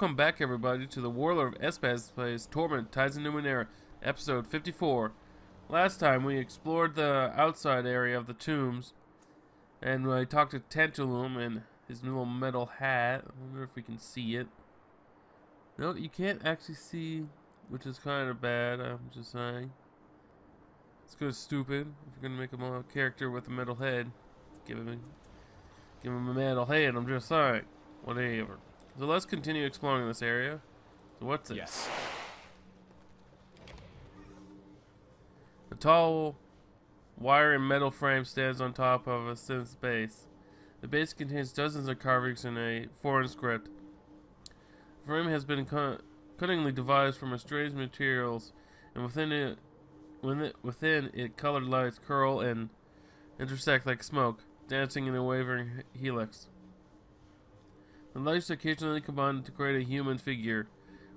Welcome back, everybody, to the Warlord of SBAS plays Torment, Tides in Numenera, episode 54. Last time we explored the outside area of the tombs, and I talked to Tantalum and his little metal hat. I wonder if we can see it. No, you can't actually see, which is kind of bad, I'm just saying. It's kind of stupid. If you're going to make a character with a metal head, give him a metal head, I'm just saying. Whatever. So let's continue exploring this area. So what's this? Yes. A tall wire and metal frame stands on top of a synth's base. The base contains dozens of carvings in a foreign script. The frame has been cunningly devised from strange materials, and within it, colored lights curl and intersect like smoke, dancing in a wavering helix. The lights occasionally combine to create a human figure,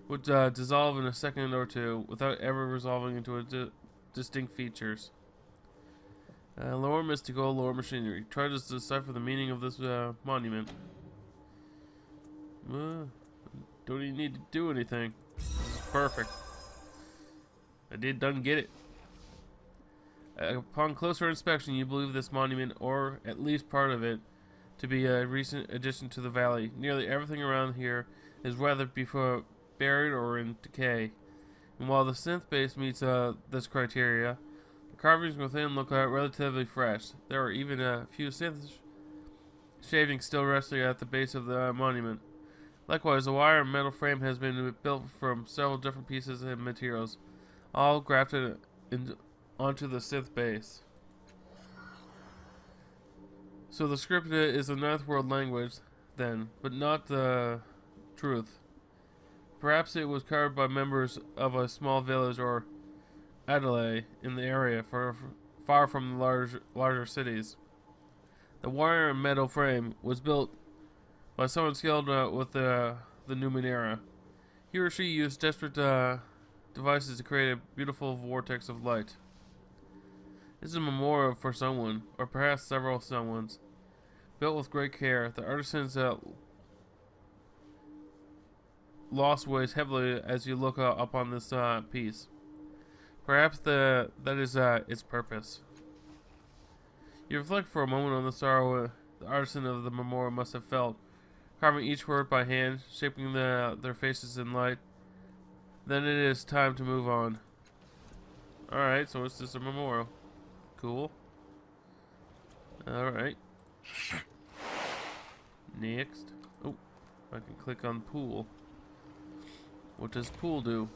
which dissolve in a second or two without ever resolving into distinct features. Lower mystical, lower machinery. Try to decipher the meaning of this monument. Don't even need to do anything. This is perfect. I done get it. Upon closer inspection, you believe this monument, or at least part of it, to be a recent addition to the valley. Nearly everything around here is weathered before buried or in decay. And while the synth base meets this criteria, the carvings within look relatively fresh. There are even a few synth shavings still resting at the base of the monument. Likewise, the wire and metal frame has been built from several different pieces and materials, all grafted onto the synth base. So the script is a ninth world language, then, but not the truth. Perhaps it was carved by members of a small village or atelier in the area, far from the larger cities. The wire and metal frame was built by someone skilled with the Numenera. He or she used desperate devices to create a beautiful vortex of light. This is a memorial for someone, or perhaps several someones. Built with great care, the artisans lost weighs heavily as you look up on this piece. Perhaps that is its purpose. You reflect for a moment on the sorrow the artisan of the memorial must have felt, carving each word by hand, shaping their faces in light. Then it is time to move on. Alright, so it's just a memorial. Cool. Alright. Next. Oh, I can click on pool. What does pool do?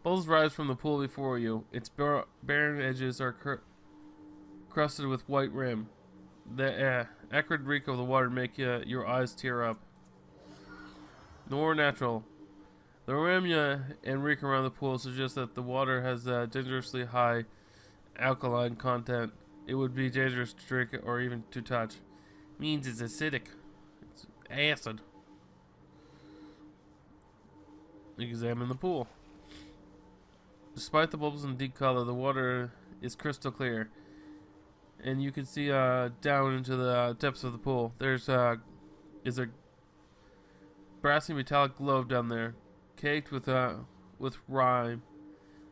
Bubbles rise from the pool before you. Its barren edges are crusted with white rim. The acrid reek of the water make your eyes tear up. Nor natural. The rim and reek around the pool suggest that the water has dangerously high alkaline content. It would be dangerous to drink or even to touch. Means it's acidic. It's acid. Examine the pool. Despite the bubbles and deep color, the water is crystal clear, and you can see down into the depths of the pool. There's is a brassy metallic globe down there, caked with rime,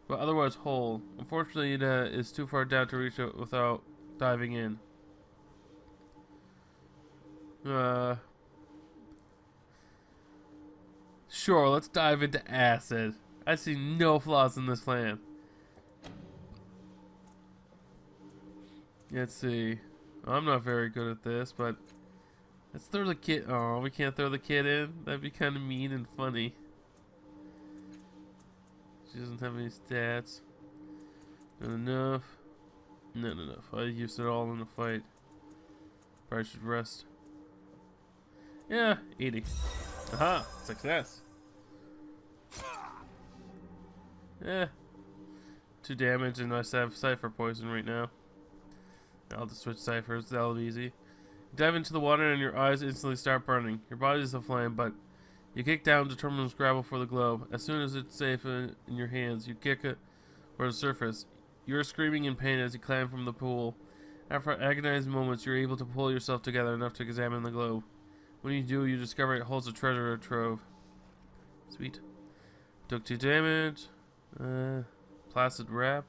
but otherwise whole. Unfortunately, it is too far down to reach it without diving in. Sure, let's dive into acid. I see no flaws in this plan. Let's see. I'm not very good at this, but let's throw the kid. Oh, we can't throw the kid in? That'd be kind of mean and funny. She doesn't have any stats. Not enough. Not enough. I used it all in the fight. Probably should rest. Yeah, 80. Aha, success. Yeah. 2 damage, and I have Cypher poison right now. I'll just switch Cyphers, that'll be easy. Dive into the water and your eyes instantly start burning. Your body is aflame, but you kick down, determined to grapple for the globe. As soon as it's safe in your hands, you kick it for the surface. You are screaming in pain as you climb from the pool. After agonizing moments, you're able to pull yourself together enough to examine the globe. When you do, you discover it holds a treasure trove. Sweet. Took 2 damage. Placid wrap.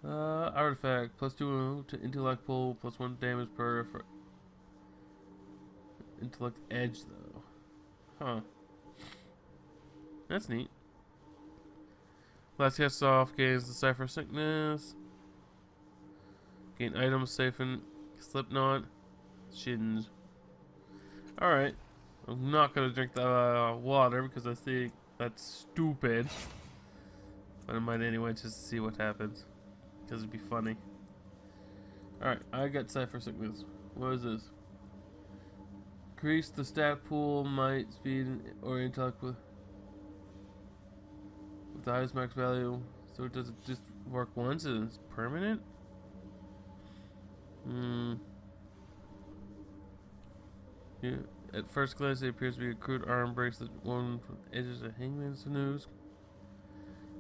Artifact +2 to intellect pull, +1 damage per intellect edge though. Huh. That's neat. Last cast off gains the cipher sickness. Gain items safe and slipknot. Shins. Alright. I'm not gonna drink the water because I think that's stupid. But I might anyway just to see what happens. Because it'd be funny. Alright, I got cipher sickness. What is this? Increase the stat pool, might, speed, or intellect with the highest max value. So does it just work once and it's permanent? Yeah. At first glance, it appears to be a crude arm bracelet worn from the edges of hangman's noose.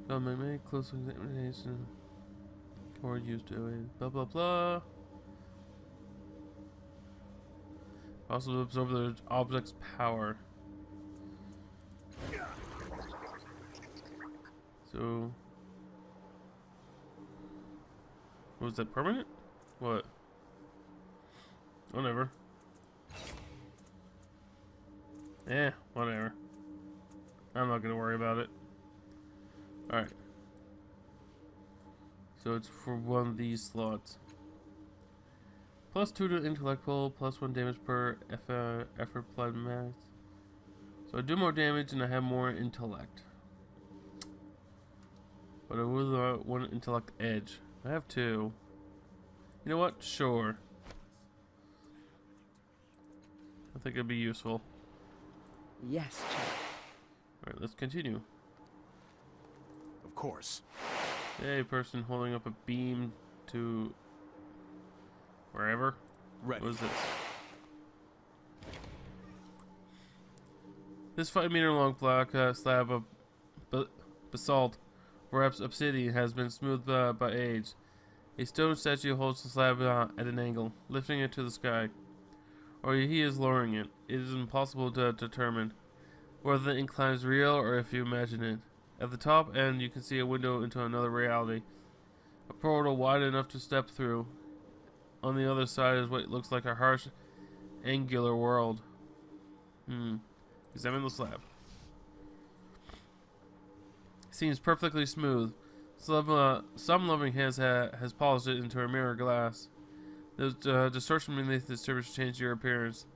May make close examination or used to it. Blah blah blah. Also absorb the object's power. So, was that permanent? What? Whatever. Eh, whatever. I'm not gonna worry about it. Alright. So it's for one of these slots. +2 to intellect pull, +1 damage per effort applied max. So I do more damage and I have more intellect. But I will want intellect edge. I have 2. You know what? Sure. I think it'd be useful. Yes, Chief. Alright, let's continue. Of course. Hey, person holding up a beam to wherever. Ready. What is this? This 5-meter long black slab of basalt, perhaps obsidian, has been smoothed by age. A stone statue holds the slab at an angle, lifting it to the sky. Or he is lowering it. It is impossible to determine whether the incline is real or if you imagine it. At the top end, you can see a window into another reality. A portal wide enough to step through. On the other side is what looks like a harsh, angular world. Examine the slab. Seems perfectly smooth. Some loving hands has polished it into a mirror glass. The distortion beneath the surface changes your appearance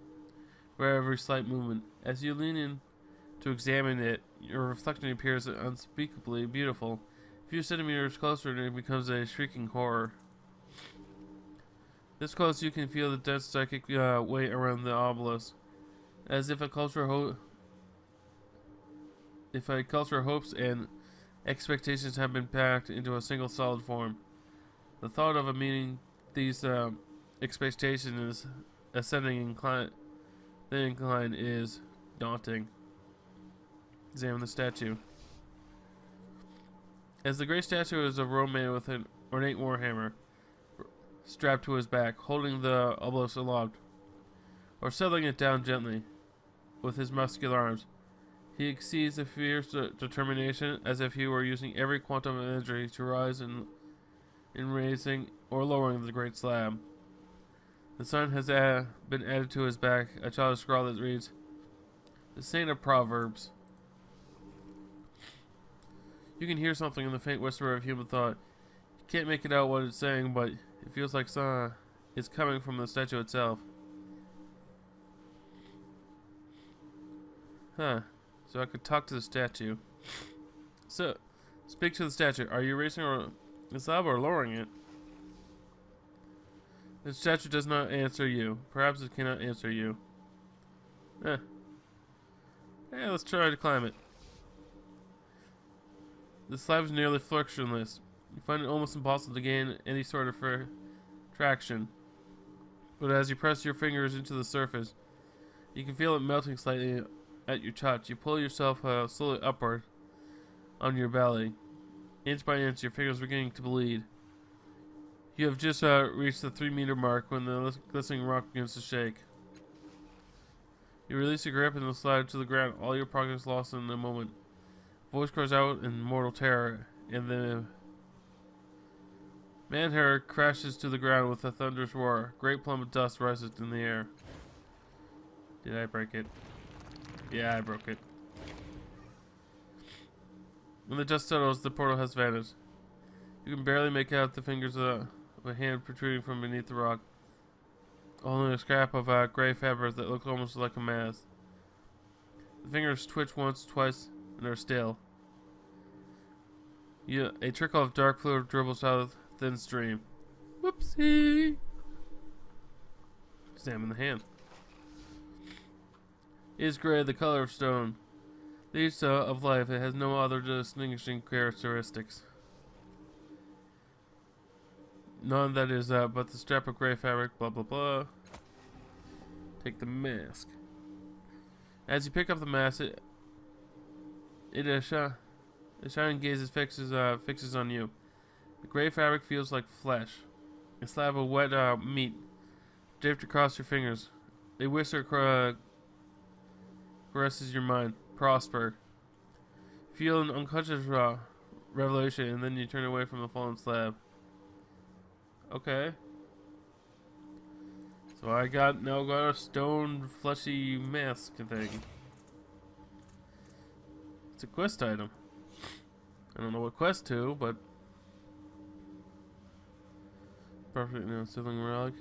for every slight movement. As you lean in to examine it, your reflection appears unspeakably beautiful. A few centimeters closer and it becomes a shrieking horror. This close you can feel the dense psychic weight around the obelisk. As if a culture hopes and expectations have been packed into a single solid form. The thought of meeting these expectations ascending the incline is daunting. Examine the statue. As the great statue is a Roman man with an ornate warhammer strapped to his back, holding the obelisk aloft, or settling it down gently with his muscular arms. He exceeds a fierce determination, as if he were using every quantum of energy to rise in raising or lowering the great slab. The sign has been added to his back, a childish scrawl that reads, "The Saint of Proverbs." You can hear something in the faint whisper of human thought. You can't make it out what it's saying, but it feels like it's coming from the statue itself. Huh. So I could talk to the statue. So, speak to the statue. Are you raising the slab or lowering it? The statue does not answer you. Perhaps it cannot answer you. Hey, let's try to climb it. The slab is nearly frictionless. You find it almost impossible to gain any sort of traction. But as you press your fingers into the surface, you can feel it melting slightly at your touch. You pull yourself slowly upward on your belly. Inch by inch, your fingers are beginning to bleed. You have just reached the 3-meter mark when the glistening rock begins to shake. You release your grip and then slide to the ground. All your progress lost in a moment. Voice cries out in mortal terror, and the manhunter crashes to the ground with a thunderous roar. A great plum of dust rises in the air. Did I break it? Yeah, I broke it. When the dust settles, the portal has vanished. You can barely make out the fingers of a hand protruding from beneath the rock. Only a scrap of gray fabric that looks almost like a mask. The fingers twitch once, twice, and are still. A trickle of dark fluid dribbles out of the thin stream. Whoopsie! Examine the hand. It is gray, the color of stone. The age of life, it has no other distinguishing characteristics. None that is but the strap of gray fabric, blah blah blah. Take the mask. As you pick up the mask, a shining gaze fixes on you. The gray fabric feels like flesh. A slab of wet meat draped across your fingers. A whisper caresses your mind. Prosper. Feel an unconscious revelation, and then you turn away from the fallen slab. Okay. So I now got a stone fleshy mask thing. It's a quest item. I don't know what quest to, but perfect sealing relic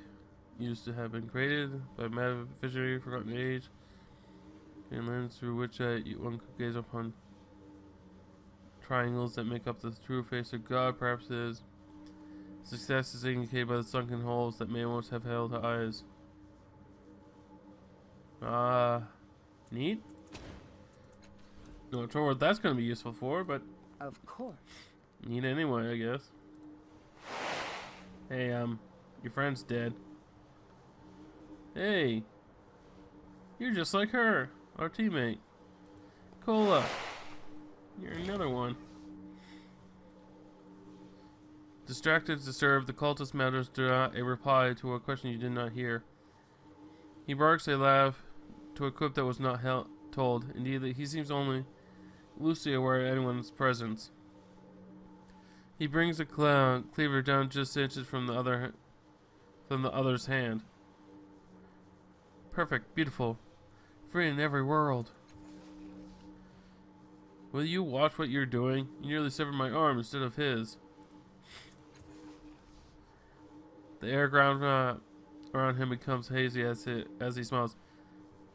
used to have been created by mad visionary forgotten age, and lens through which one could gaze upon triangles that make up the true face of God. Perhaps it is. Success is indicated by the sunken holes that may once have held eyes. Neat. Not sure what that's going to be useful for, but Of course. neat anyway, I guess. Hey, your friend's dead. Hey, you're just like her, our teammate. Cola, you're another one. Distracted, disturbed, the cultist mutters a reply to a question you did not hear. He barks a laugh to a quip that was not told. Indeed, he seems only loosely aware of anyone's presence. He brings the cleaver down just inches from the other's hand. Perfect, beautiful, free in every world. Will you watch what you're doing? You nearly severed my arm instead of his. The air ground around him becomes hazy as he smiles.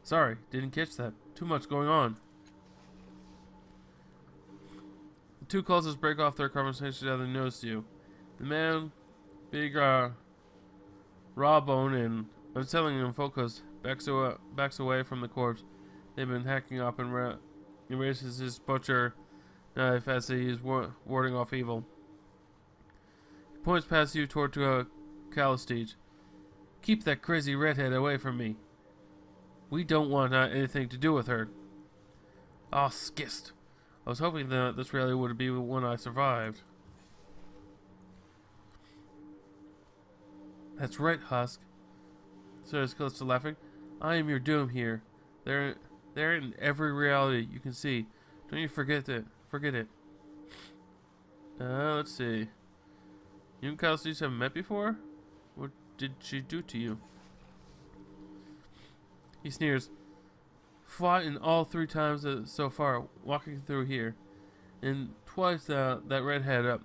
Sorry, didn't catch that. Too much going on. The two cultists break off their conversation as they notice you. The man, big raw bone and unsettling and focused, backs away from the corpse they've been hacking up and raises his butcher knife as he is warding off evil. He points past you toward Calistige. Keep that crazy redhead away from me. We don't want anything to do with her. Ah, skist. I was hoping that this reality would be one I survived. That's right, Husk. Says Calista, laughing. I am your doom here. They're in every reality you can see. Don't you forget it. Let's see. You and Calista have met before? What did she do to you? He sneers. Fought in all 3 times so far, walking through here. And twice that redhead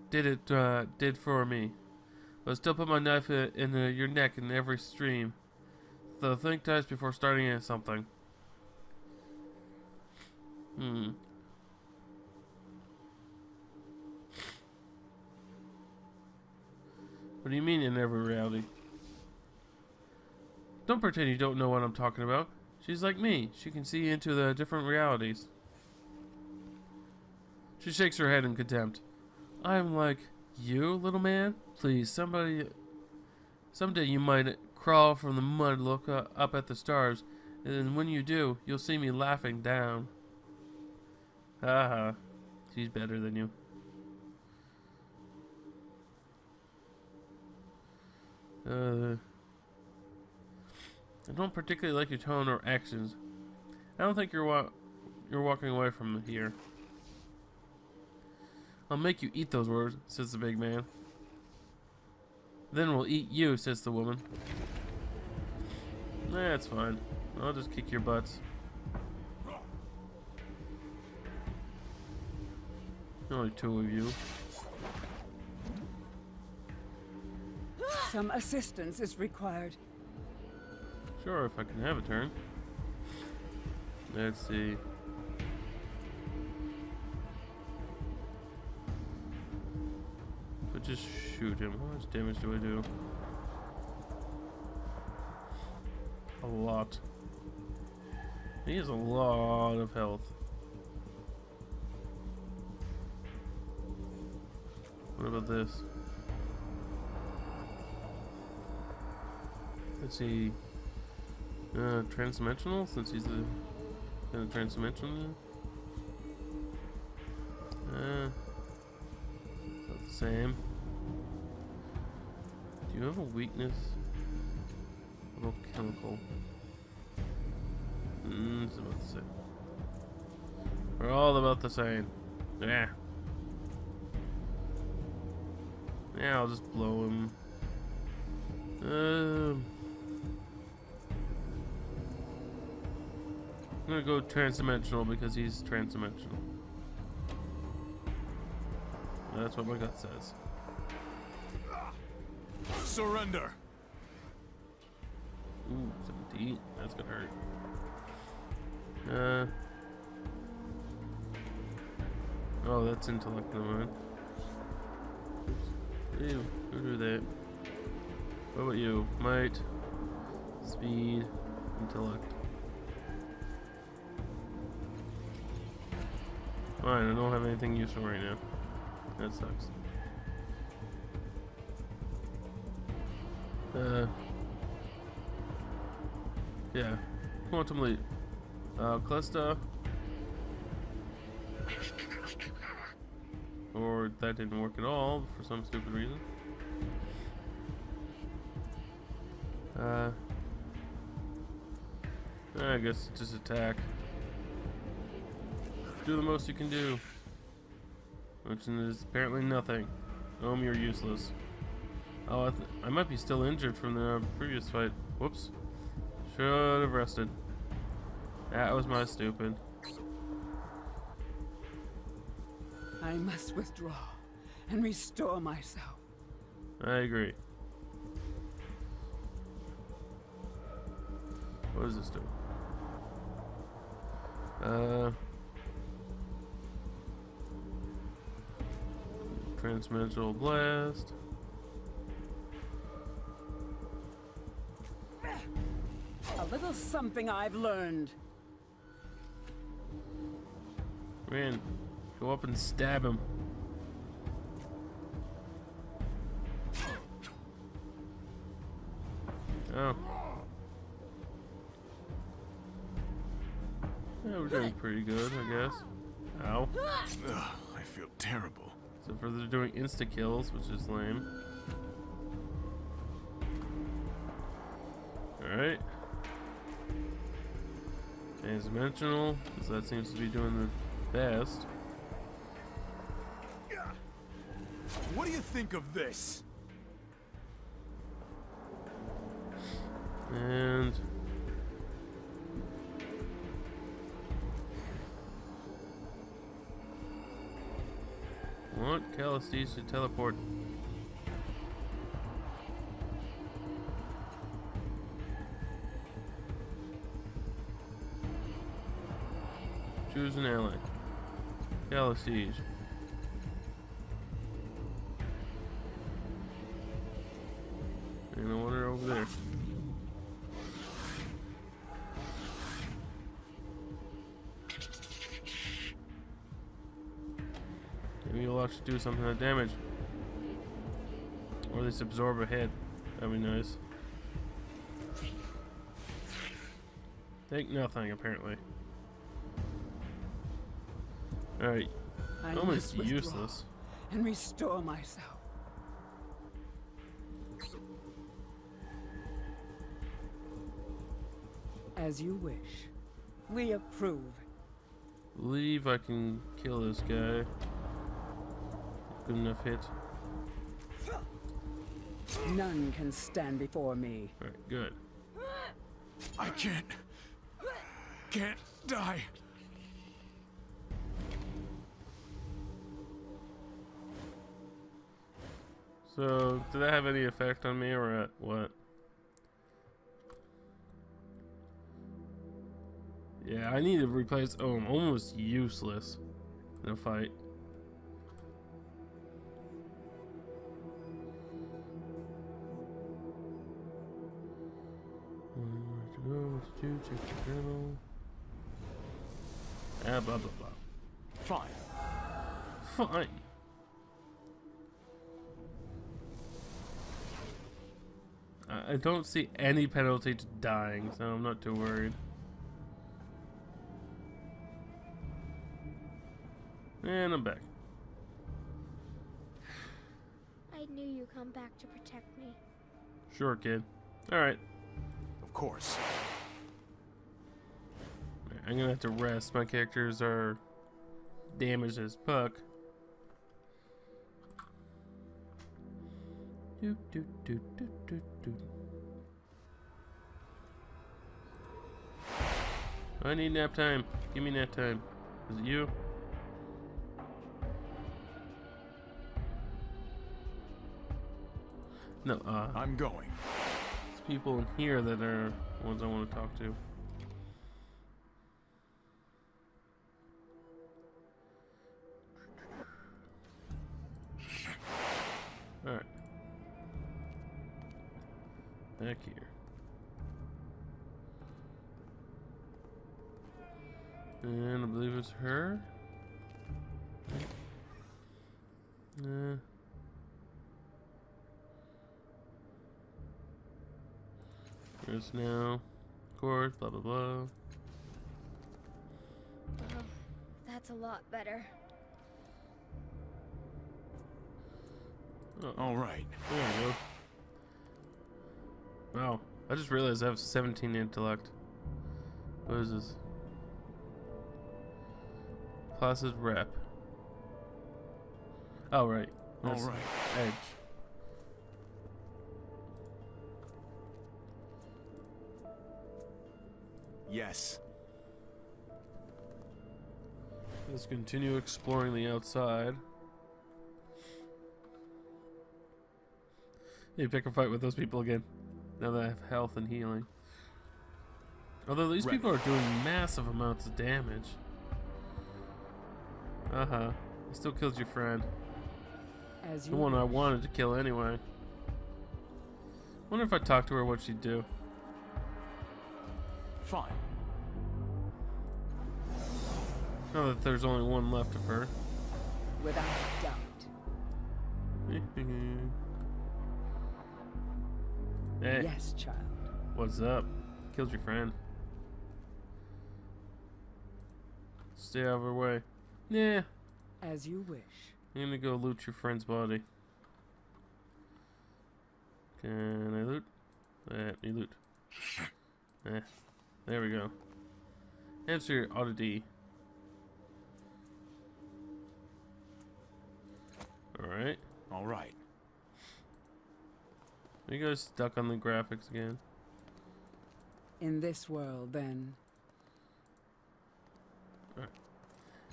did for me. But I still put my knife in your neck in every stream. So think twice before starting at something. What do you mean in every reality? Don't pretend you don't know what I'm talking about. She's like me. She can see into the different realities. She shakes her head in contempt. I'm like you, little man? Please, someday you might crawl from the mud, look up at the stars, and when you do, you'll see me laughing down. Haha. She's better than you. I don't particularly like your tone or actions. I don't think you're walking away from here. I'll make you eat those words, says the big man. Then we'll eat you, says the woman. That's fine. I'll just kick your butts. Only two of you. Some assistance is required. Sure, if I can have a turn. Let's see. But just shoot him. How much damage do I do? A lot. He has a lot of health. What about this? Let's see. Transdimensional, since he's the kind of transdimensional. About the same. Do you have a weakness? About chemical. It's about the same. We're all about the same. Yeah. Yeah, I'll just blow him. I'm gonna go transdimensional because he's transdimensional. That's what my gut says. Surrender. Ooh, 17. That's gonna hurt. Oh, that's intellect, never mind. Oops. Ew, who do that? What about you? Might, speed, intellect. Fine, I don't have anything useful right now. That sucks. Yeah. Quantum leap. Cluster. Or that didn't work at all for some stupid reason. I guess just attack. Do the most you can do. Which is apparently nothing. You're useless. Oh, I might be still injured from the previous fight. Whoops. Should have rested. That was my stupid. I must withdraw and restore myself. I agree. What does this do? Transmental blast. A little something I've learned. Man, go up and stab him. Oh. Yeah, we're doing pretty good, I guess. Ow. Ugh, I feel terrible. So for they're doing insta kills, which is lame. Alright. Transdimensional, because that seems to be doing the best. What do you think of this? And want Calistes to teleport. Choose an ally. Calistes. And I want her over there. Maybe you'll actually do something of damage. Or at least absorb a hit. That'd be nice. Take nothing, apparently. Alright. I Almost must withdraw useless. and restore myself. As you wish. We approve. Believe I can kill this guy. Good enough hit. None can stand before me. Alright, good. I can't die. So, did that have any effect on me or what? Yeah, I need to replace. Oh, I'm almost useless in a fight. Where to go? What to do? Check the journal. Ah, blah blah blah. Fine. Fine. I don't see any penalty to dying, so I'm not too worried. And I'm back. I knew you'd come back to protect me. Sure, kid. Alright. Of course. I'm gonna have to rest. My characters are damaged as fuck. Doot, doot, doot, doot, doot, doot. I need nap time. Give me nap time. Is it you? No, I'm going. there's people in here that are the ones I want to talk to. Alright. Back here. And I believe it's her. There's now. Of course, blah blah blah. Oh, that's a lot better. Oh, All right. there we go. Wow, I just realized I have 17 intellect. What is this? Classes rep. Oh, right. All That's right. Edge. Yes. Let's continue exploring the outside. Hey, pick a fight with those people again. Now that I have health and healing. Although these Ready. people are doing massive amounts of damage. I still killed your friend. As The you one I wish. wanted to kill anyway. Wonder if I talked to her what she'd do. Fine. Now that there's only one left of her. Without doubt. Hey, Yes, child. what's up? Killed your friend. Stay out of her way. Yeah, As you wish. I'm gonna go loot your friend's body. Can I loot? Let me loot. There we go. Answer your oddity. Alright. All right. Are you guys stuck on the graphics again? In this world, then.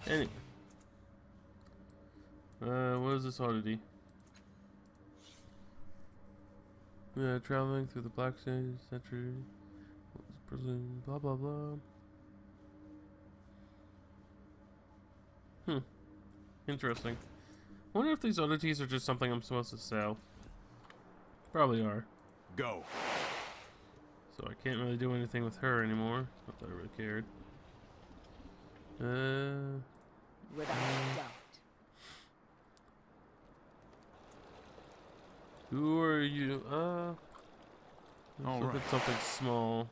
Anyway. What is this oddity? Traveling through the Black Sea century. Prison, blah blah blah. Interesting. I wonder if these oddities are just something I'm supposed to sell. Probably are. Go. So I can't really do anything with her anymore. Not that I really cared. Without doubt. Who are you? All Let's look right. at something small.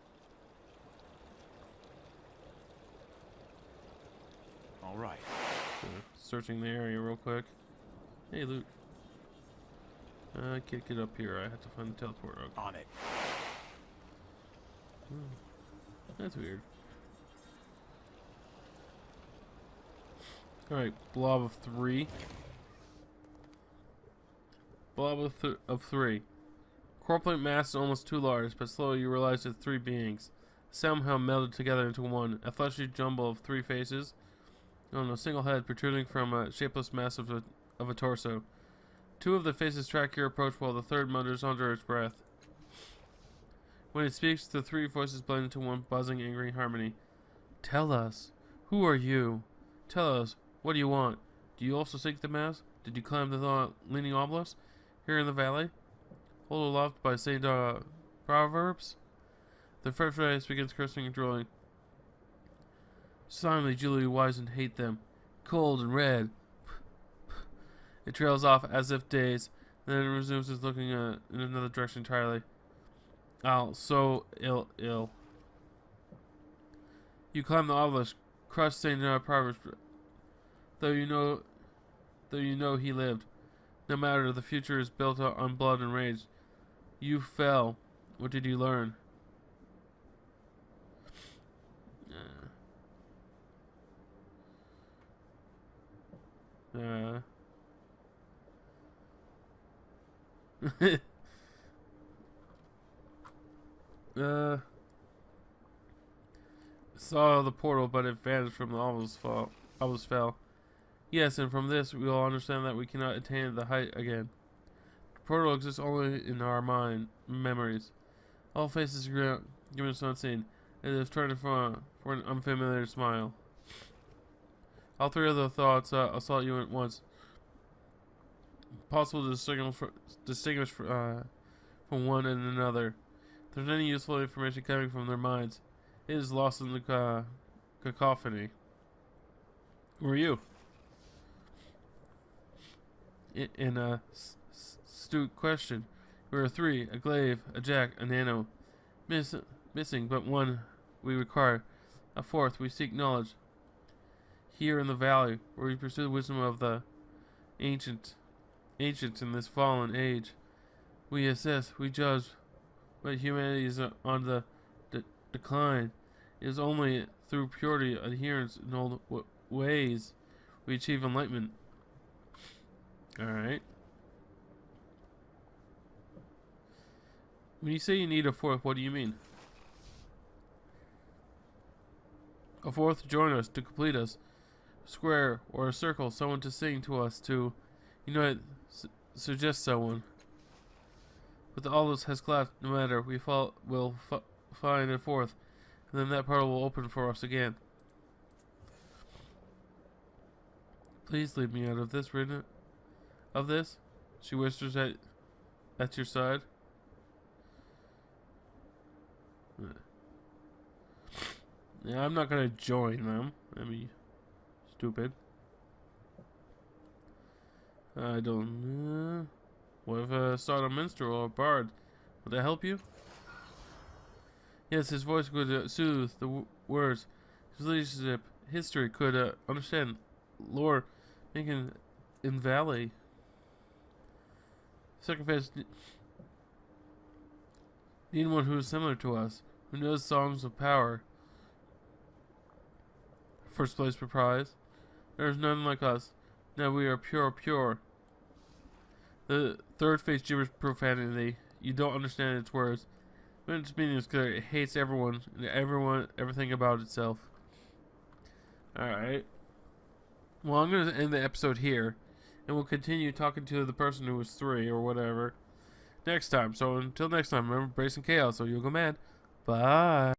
All right. Searching the area real quick. Hey, Luke. I can't get up here. I have to find the teleporter. Okay. On it. That's weird. Alright, blob of 3. Blob of 3. Corpulent mass is almost too large, but slowly you realize it's 3 beings. Somehow melded together into one. A fleshy jumble of 3 faces on a single head protruding from a shapeless mass of a torso. 2 of the faces track your approach while the third mutters under its breath. When it speaks, the 3 voices blend into one buzzing, angry harmony. Tell us. Who are you? Tell us. What do you want? Do you also seek the mass? Did you climb the leaning obelisk here in the valley? Hold aloft by St. Proverbs? The fresh face begins cursing and drooling. Silently, Julie Wisen hate them. Cold and red. It trails off as if dazed, then it resumes its looking in another direction entirely. Ow, so ill. You climb the obelisk, crush St. Proverbs, though you know he lived. No matter, the future is built on blood and rage. You fell. What did you learn? Saw the portal, but it vanished from the obelisk fell. Yes, and from this we all understand that we cannot attain the height again. The portal exists only in our memories. All faces are given us unseen, as if trying for an unfamiliar smile. All 3 of the thoughts assault you at once. Possible to distinguish from one and another. If there's any useful information coming from their minds, it is lost in the cacophony. Who are you? In a astute question. We are 3, a glaive, a jack, a nano. Missing but one we require. A 4th, we seek knowledge. Here in the valley, where we pursue the wisdom of the ancients in this fallen age. We assess, we judge, but humanity is on the decline. It is only through purity, adherence, and old ways we achieve enlightenment. Alright. When you say you need a 4th, what do you mean? A 4th to join us, to complete us. Square or a circle, someone to sing to us, to, suggest someone. But the obelisk has collapsed. No matter, we'll find a 4th, and then that portal will open for us again. Please leave me out of this, Rina. Of this, she whispers at your side. Yeah, I'm not gonna join them. That'd be stupid. I don't. What if I start a minstrel or a bard? Would that help you? Yes, his voice could soothe the words. His leadership history could understand lore making in valley. Second phase. Need one who is similar to us, who knows songs of power. First place for prize. There is none like us. Now we are pure. The third phase gibbers profanity. You don't understand its words. But its meaning is clear. It hates everyone and everything about itself. Alright. Well, I'm going to end the episode here. And we'll continue talking to the person who was 3 or whatever next time. So until next time, remember, brace and chaos or you'll go mad. Bye.